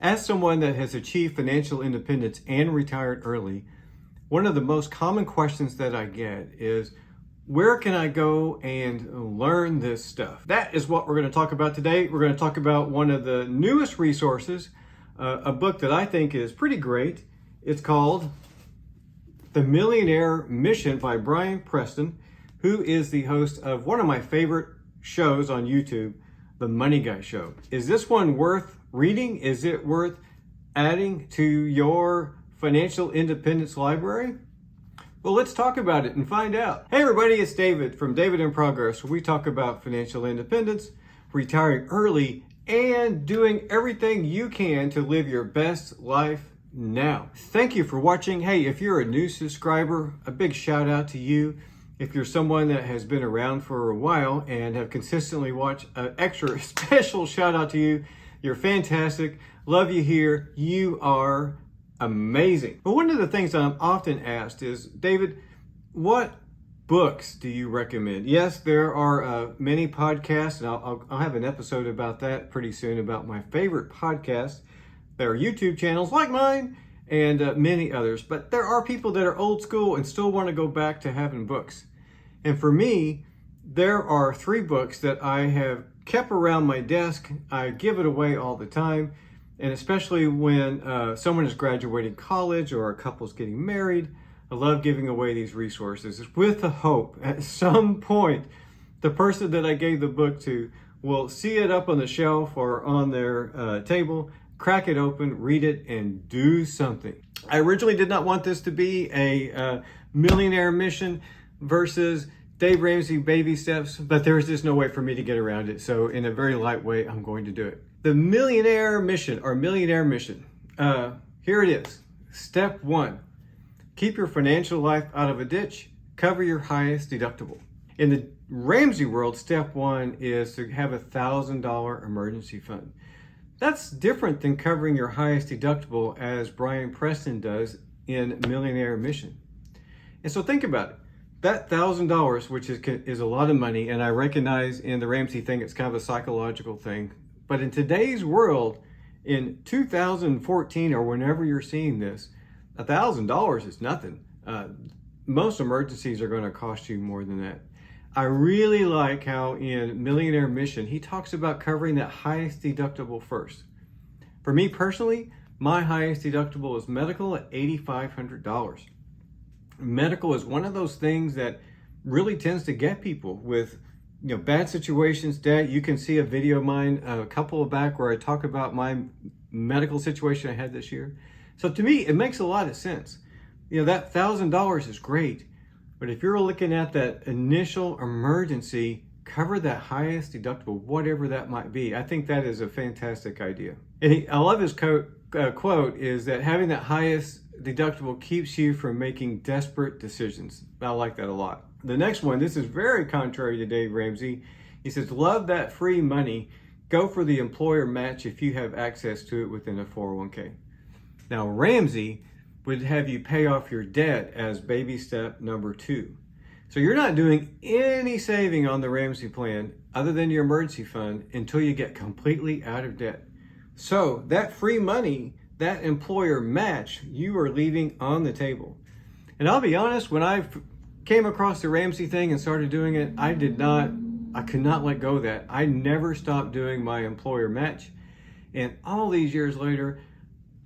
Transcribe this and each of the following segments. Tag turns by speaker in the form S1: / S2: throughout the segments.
S1: As someone that has achieved financial independence and retired early, one of the most common questions that I get is, where can I go and learn this stuff? That is what we're going to talk about today. We're going to talk about one of the newest resources, a book that I think is pretty great. It's called The Millionaire Mission by Brian Preston, who is the host of one of my favorite shows on YouTube, The Money Guy Show. Is this one worth reading? Is it worth adding to your financial independence library? Well, let's talk about it and find out. Hey everybody, it's David from David in Progress, where we talk about financial independence, retiring early, and doing everything you can to live your best life now. Thank you for watching. Hey, if you're a new subscriber, a big shout out to you. If you're someone that has been around for a while and have consistently watched an extra special shout out to you. You're fantastic. Love you here. You are amazing. But one of the things that I'm often asked is, David, what books do you recommend? Yes, there are many podcasts, and I'll have an episode about that pretty soon, about my favorite podcasts. There are YouTube channels like mine and many others, but there are people that are old school and still want to go back to having books. And for me, there are 3 books that I have kept around my desk. I give it away all the time. And especially when someone is graduating college or a couple's getting married, I love giving away these resources with the hope at some point the person that I gave the book to will see it up on the shelf or on their table, crack it open, read it, and do something. I originally did not want this to be a Millionaire Mission versus Dave Ramsey Baby Steps, but there's just no way for me to get around it. So in a very light way, I'm going to do it. The Millionaire Mission, or Millionaire Mission. Here it is. Step 1, keep your financial life out of a ditch. Cover your highest deductible. In the Ramsey world, step 1 is to have a $1,000 emergency fund. That's different than covering your highest deductible as Brian Preston does in Millionaire Mission. And so think about it. That $1,000, which is a lot of money, and I recognize in the Ramsey thing, it's kind of a psychological thing. But in today's world, in 2014 or whenever you're seeing this, $1,000 is nothing. Most emergencies are going to cost you more than that. I really like how in Millionaire Mission, he talks about covering that highest deductible first. For me personally, my highest deductible is medical at $8,500. Medical is one of those things that really tends to get people with bad situations, debt. You can see a video of mine a couple of back where I talk about my medical situation I had this year. So to me, it makes a lot of sense. That $1,000 is great, but if you're looking at that initial emergency, cover that highest deductible, whatever that might be. I think that is a fantastic idea. And I love his quote is that having that highest deductible keeps you from making desperate decisions. I like that a lot. The next one, this is very contrary to Dave Ramsey. He says, love that free money. Go for the employer match if you have access to it within a 401k. Now, Ramsey would have you pay off your debt as baby step number 2. So you're not doing any saving on the Ramsey plan other than your emergency fund until you get completely out of debt. So that free money, that employer match, you are leaving on the table. And I'll be honest, when I came across the Ramsey thing and started doing it, I could not let go of that. I never stopped doing my employer match. And all these years later,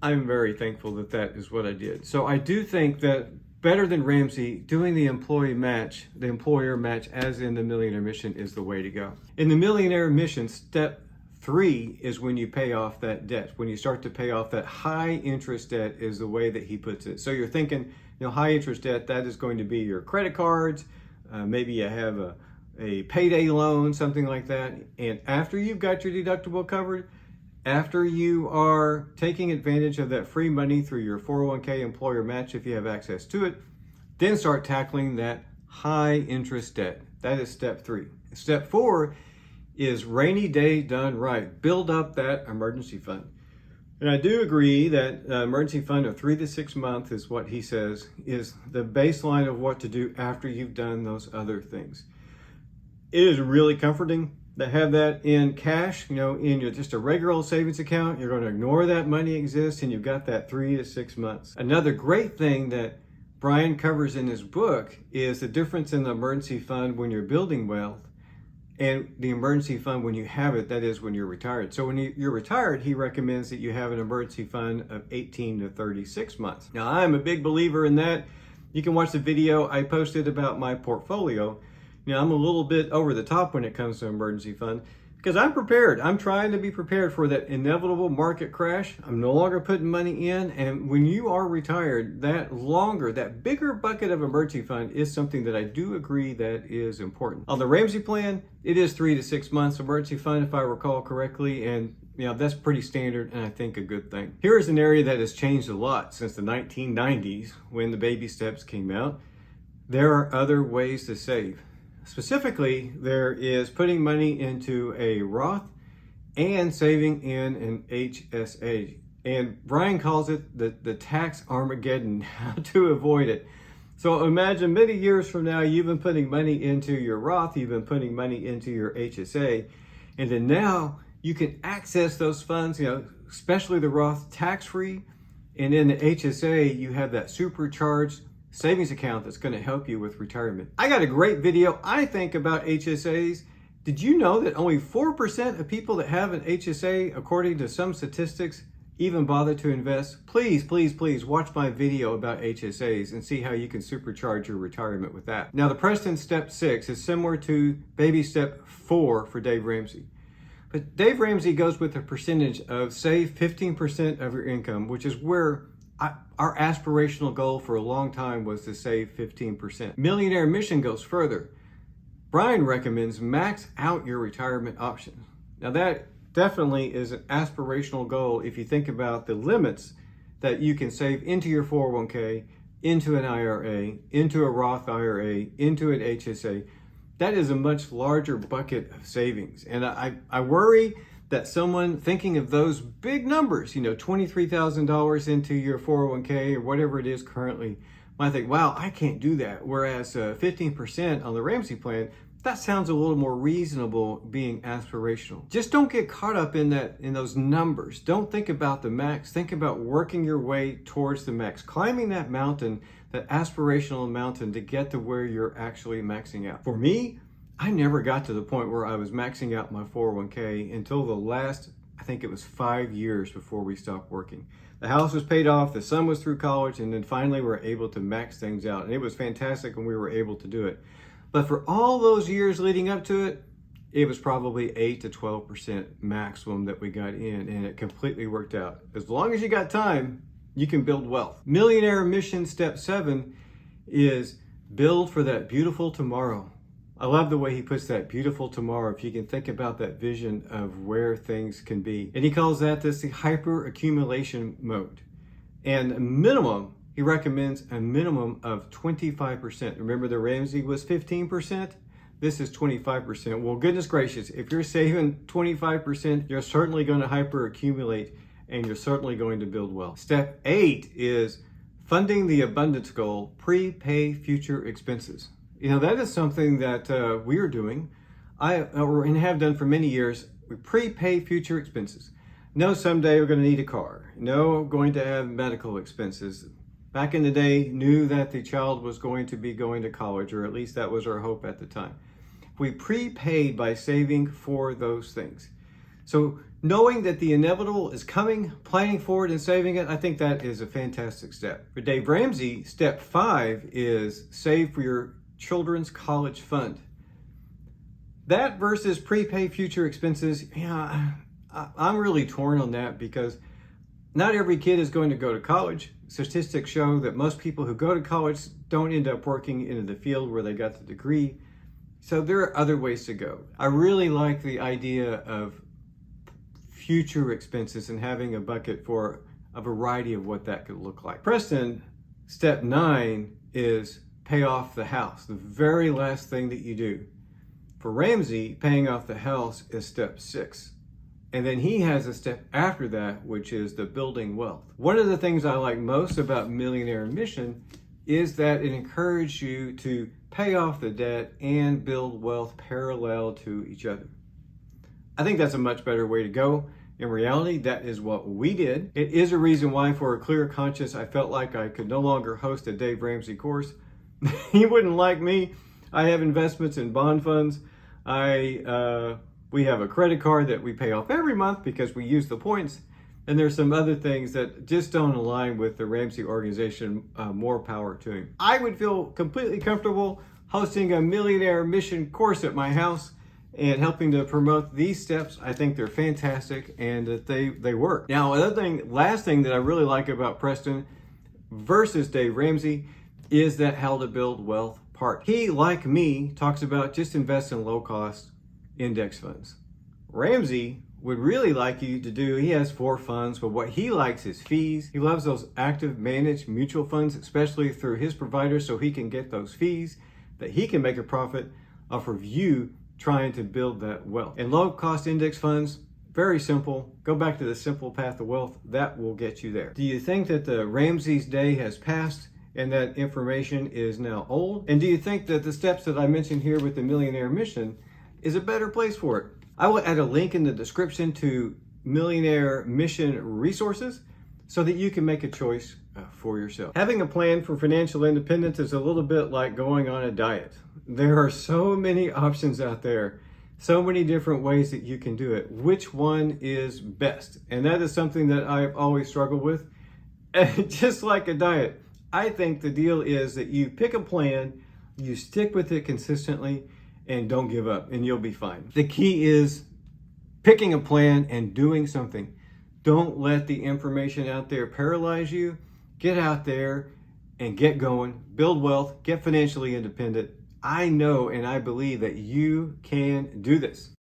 S1: I'm very thankful that that is what I did. So I do think that better than Ramsey, doing the employer match as in the Millionaire Mission is the way to go. In the Millionaire Mission, step 3 is when you pay off that debt. When you start to pay off that high interest debt is the way that he puts it. So you're thinking, high interest debt, that is going to be your credit cards. Maybe you have a payday loan, something like that. And after you've got your deductible covered, after you are taking advantage of that free money through your 401k employer match, if you have access to it, then start tackling that high interest debt. That is step 3. Step 4 is rainy day done right. Build up that emergency fund. And I do agree that emergency fund of 3 to 6 months is what he says is the baseline of what to do after you've done those other things. It is really comforting that have that in cash, in just a regular old savings account. You're going to ignore that money exists, and you've got that 3 to 6 months. Another great thing that Brian covers in his book is the difference in the emergency fund when you're building wealth and the emergency fund when you have it, that is when you're retired. So when you're retired, he recommends that you have an emergency fund of 18 to 36 months. Now, I'm a big believer in that. You can watch the video I posted about my portfolio. I'm a little bit over the top when it comes to emergency fund because I'm prepared. I'm trying to be prepared for that inevitable market crash. I'm no longer putting money in. And when you are retired, that bigger bucket of emergency fund is something that I do agree that is important. On the Ramsey plan, it is 3 to 6 months emergency fund, if I recall correctly. And that's pretty standard and I think a good thing. Here is an area that has changed a lot since the 1990s when the baby steps came out. There are other ways to save. Specifically, there is putting money into a Roth and saving in an HSA. And Brian calls it the tax Armageddon, how to avoid it. So imagine many years from now, you've been putting money into your Roth, you've been putting money into your HSA, and then now you can access those funds, especially the Roth tax-free. And in the HSA, you have that supercharged savings account that's going to help you with retirement. I got a great video, I think, about HSAs. Did you know that only 4% of people that have an HSA, according to some statistics, even bother to invest? Please, please, please watch my video about HSAs and see how you can supercharge your retirement with that. Now, the Preston Step 6 is similar to Baby Step 4 for Dave Ramsey. But Dave Ramsey goes with a percentage of save 15% of your income, which is where our aspirational goal for a long time was to save 15%. Millionaire Mission goes further. Brian recommends max out your retirement options. Now that definitely is an aspirational goal if you think about the limits that you can save into your 401k, into an IRA, into a Roth IRA, into an HSA. That is a much larger bucket of savings. And I worry that someone thinking of those big numbers, $23,000 into your 401k or whatever it is currently, might think, wow, I can't do that. Whereas 15% on the Ramsey plan, that sounds a little more reasonable being aspirational. Just don't get caught up in those numbers. Don't think about the max. Think about working your way towards the max, climbing that mountain, that aspirational mountain to get to where you're actually maxing out. For me, I never got to the point where I was maxing out my 401k until the last, I think it was 5 years before we stopped working. The house was paid off, the son was through college, and then finally we were able to max things out. And it was fantastic when we were able to do it. But for all those years leading up to it, it was probably 8 to 12% maximum that we got in, and it completely worked out. As long as you got time, you can build wealth. Millionaire Mission Step 7 is build for that beautiful tomorrow. I love the way he puts that beautiful tomorrow, if you can think about that vision of where things can be. And he calls that the hyper accumulation mode. And he recommends a minimum of 25%. Remember the Ramsey was 15%? This is 25%. Well, goodness gracious, if you're saving 25%, you're certainly going to hyper accumulate and you're certainly going to build wealth. Step 8 is funding the abundance goal, prepay future expenses. That is something that we are doing, and have done for many years. We prepay future expenses. No, someday we're going to need a car. No, going to have medical expenses. Back in the day, knew that the child was going to be going to college, or at least that was our hope at the time. We prepaid by saving for those things. So knowing that the inevitable is coming, planning for it and saving it, I think that is a fantastic step. For Dave Ramsey, step 5 is save for your children's college fund. That versus prepay future expenses, I'm really torn on that because not every kid is going to go to college. Statistics show that most people who go to college don't end up working in the field where they got the degree. So there are other ways to go. I really like the idea of future expenses and having a bucket for a variety of what that could look like. Preston, step 9 is pay off the house, the very last thing that you do. For Ramsey, paying off the house is step 6. And then he has a step after that, which is the building wealth. One of the things I like most about Millionaire Mission is that it encourages you to pay off the debt and build wealth parallel to each other. I think that's a much better way to go. In reality, that is what we did. It is a reason why, for a clear conscience, I felt like I could no longer host a Dave Ramsey course. He wouldn't like me. I have investments in bond funds. We have a credit card that we pay off every month because we use the points. And there's some other things that just don't align with the Ramsey organization. More power to him. I would feel completely comfortable hosting a Millionaire Mission course at my house and helping to promote these steps. I think they're fantastic and that they work. Now, last thing that I really like about Preston versus Dave Ramsey is that how to build wealth part. He, like me, talks about just invest in low-cost index funds. Ramsey would really like you to do, he has 4 funds, but what he likes is fees. He loves those active managed mutual funds, especially through his provider, so he can get those fees that he can make a profit off of you trying to build that wealth. And low-cost index funds, very simple. Go back to the simple path of wealth. That will get you there. Do you think that the Ramsey's day has passed and that information is now old? And do you think that the steps that I mentioned here with the Millionaire Mission is a better place for it? I will add a link in the description to Millionaire Mission resources so that you can make a choice for yourself. Having a plan for financial independence is a little bit like going on a diet. There are so many options out there, so many different ways that you can do it. Which one is best? And that is something that I've always struggled with. And just like a diet, I think the deal is that you pick a plan, you stick with it consistently, and don't give up, and you'll be fine. The key is picking a plan and doing something. Don't let the information out there paralyze you. Get out there and get going, build wealth, get financially independent. I know and I believe that you can do this.